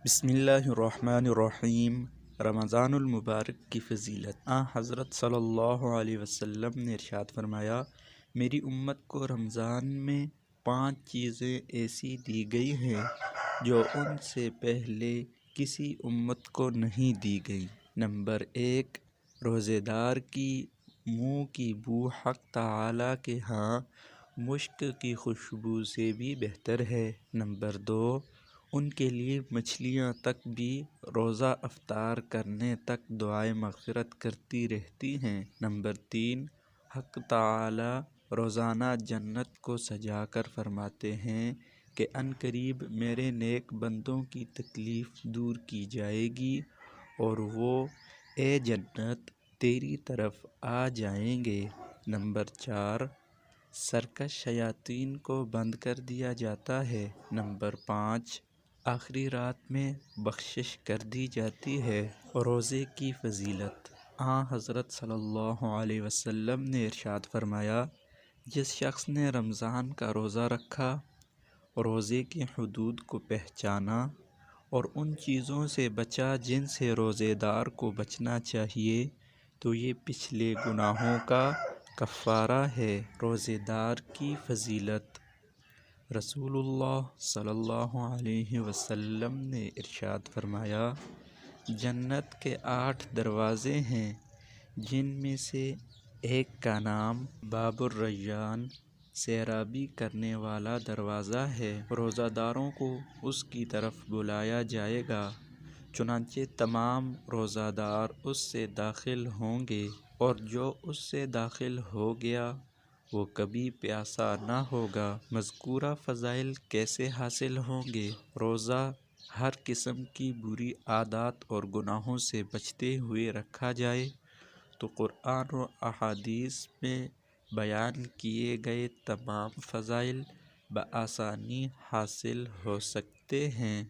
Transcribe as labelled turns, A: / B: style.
A: بسم اللہ الرحمن الرحیم۔ رمضان المبارک کی فضیلت۔ حضرت صلی اللہ علیہ وسلم نے ارشاد فرمایا، میری امت کو رمضان میں 5 چیزیں ایسی دی گئی ہیں جو ان سے پہلے کسی امت کو نہیں دی گئی۔ نمبر 1، روزے دار کی منہ کی بو حق تعالیٰ کے ہاں مشک کی خوشبو سے بھی بہتر ہے۔ نمبر 2، ان کے لیے مچھلیاں تک بھی روزہ افطار کرنے تک دعائے مغفرت کرتی رہتی ہیں۔ نمبر 3، حق تعالی روزانہ جنت کو سجا کر فرماتے ہیں کہ عنقریب میرے نیک بندوں کی تکلیف دور کی جائے گی اور وہ اے جنت تیری طرف آ جائیں گے۔ نمبر 4، سرکش شیاطین کو بند کر دیا جاتا ہے۔ نمبر 5، آخری رات میں بخشش کر دی جاتی ہے۔ روزے کی فضیلت۔ حضرت صلی اللہ علیہ وسلم نے ارشاد فرمایا، جس شخص نے رمضان کا روزہ رکھا، روزے کی حدود کو پہچانا اور ان چیزوں سے بچا جن سے روزے دار کو بچنا چاہیے، تو یہ پچھلے گناہوں کا کفارہ ہے۔ روزے دار کی فضیلت۔ رسول اللہ صلی اللہ علیہ وسلم نے ارشاد فرمایا، جنت کے 8 دروازے ہیں، جن میں سے ایک کا نام باب الریان سیرابی کرنے والا دروازہ ہے۔ روزہ داروں کو اس کی طرف بلایا جائے گا، چنانچہ تمام روزہ دار اس سے داخل ہوں گے، اور جو اس سے داخل ہو گیا وہ کبھی پیاسا نہ ہوگا۔ مذکورہ فضائل کیسے حاصل ہوں گے؟ روزہ ہر قسم کی بری عادات اور گناہوں سے بچتے ہوئے رکھا جائے تو قرآن و احادیث میں بیان کیے گئے تمام فضائل بآسانی حاصل ہو سکتے ہیں۔